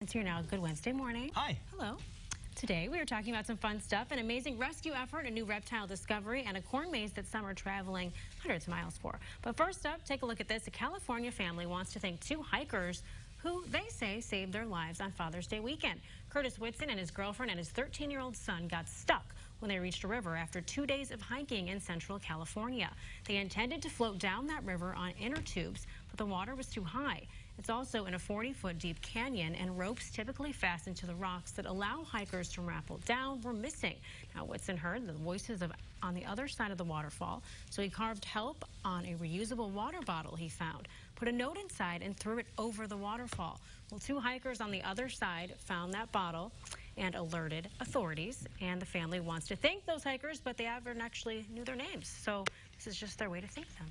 It's here now. Good Wednesday morning. Hi. Hello. Today we are talking about some fun stuff, an amazing rescue effort, a new reptile discovery, and a corn maze that some are traveling hundreds of miles for. But first up, take a look at this. A California family wants to thank two hikers who they say saved their lives on Father's Day weekend. Curtis Whitson and his girlfriend and his 13-year-old son got stuck when they reached a river after 2 days of hiking in Central California. They intended to float down that river on inner tubes, but the water was too high. It's also in a 40-foot deep canyon, and ropes typically fastened to the rocks that allow hikers to rappel down were missing. Now, Whitson heard the voices on the other side of the waterfall, so he carved help on a reusable water bottle he found, put a note inside, and threw it over the waterfall. Well, two hikers on the other side found that bottle and alerted authorities, and the family wants to thank those hikers, but they haven't actually knew their names, so this is just their way to thank them.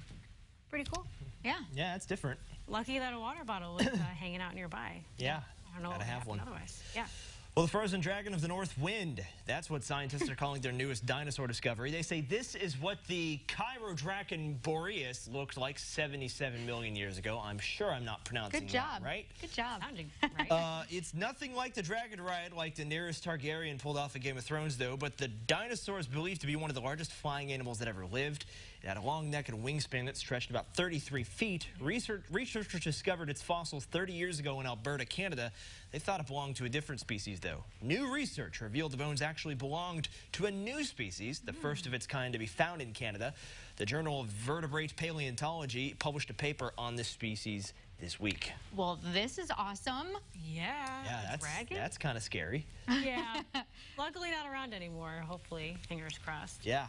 Pretty cool. Yeah, it's different. Lucky that a water bottle was hanging out nearby. Yeah, I don't know gotta what have one. Otherwise. Yeah. Well, the frozen dragon of the North Wind, that's what scientists are calling their newest dinosaur discovery. They say this is what the Chirodracon boreas looked like 77 million years ago. I'm sure I'm not pronouncing that right. Good job. Sounding right. It's nothing like the dragon ride like Daenerys Targaryen pulled off in Game of Thrones, though, but the dinosaur is believed to be one of the largest flying animals that ever lived. It had a long neck and wingspan that stretched about 33 feet. Researchers discovered its fossils 30 years ago in Alberta, Canada. They thought it belonged to a different species, though. New research revealed the bones actually belonged to a new species, the first of its kind to be found in Canada. The Journal of Vertebrate Paleontology published a paper on this species this week. Well, this is awesome. Yeah, that's kind of scary. Yeah. Luckily not around anymore, hopefully. Fingers crossed. Yeah.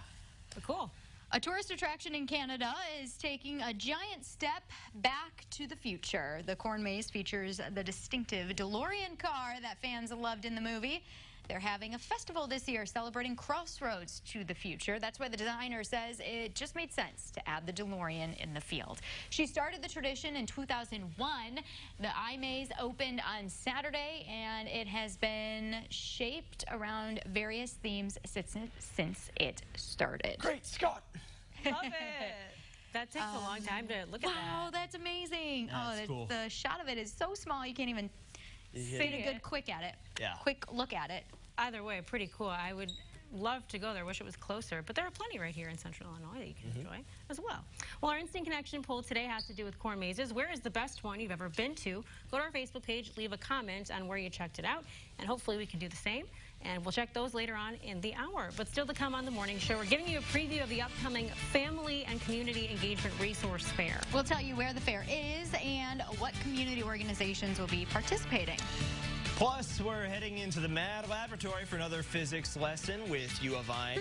But cool. A tourist attraction in Canada is taking a giant step back to the future. The corn maze features the distinctive DeLorean car that fans loved in the movie. They're having a festival this year celebrating Crossroads to the future. That's why the designer says it just made sense to add the DeLorean in the field. She started the tradition in 2001. The iMaze opened on Saturday, and it has been shaped around various themes since it started. Great Scott! Love it. That takes a long time to look at that. Wow, that's amazing. That's cool. The shot of it is so small you can't even get a good quick look at it. Either way, pretty cool. I would love to go there. Wish it was closer, but there are plenty right here in Central Illinois that you can enjoy as well. Well, our Instant Connection poll today has to do with corn mazes. Where is the best one you've ever been to? Go to our Facebook page, leave a comment on where you checked it out, and hopefully we can do the same. And we'll check those later on in the hour. But still to come on the morning show, we're giving you a preview of the upcoming Family and Community Engagement Resource Fair. We'll tell you where the fair is and what community organizations will be participating. Plus, we're heading into the Mad Laboratory for another physics lesson with U of I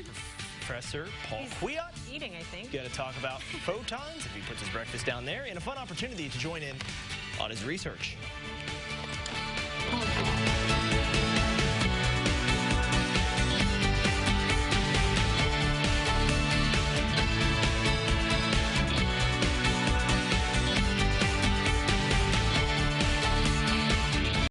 Professor Paul Kwiat. Eating, I think. Going to talk about photons if he puts his breakfast down there, and a fun opportunity to join in on his research.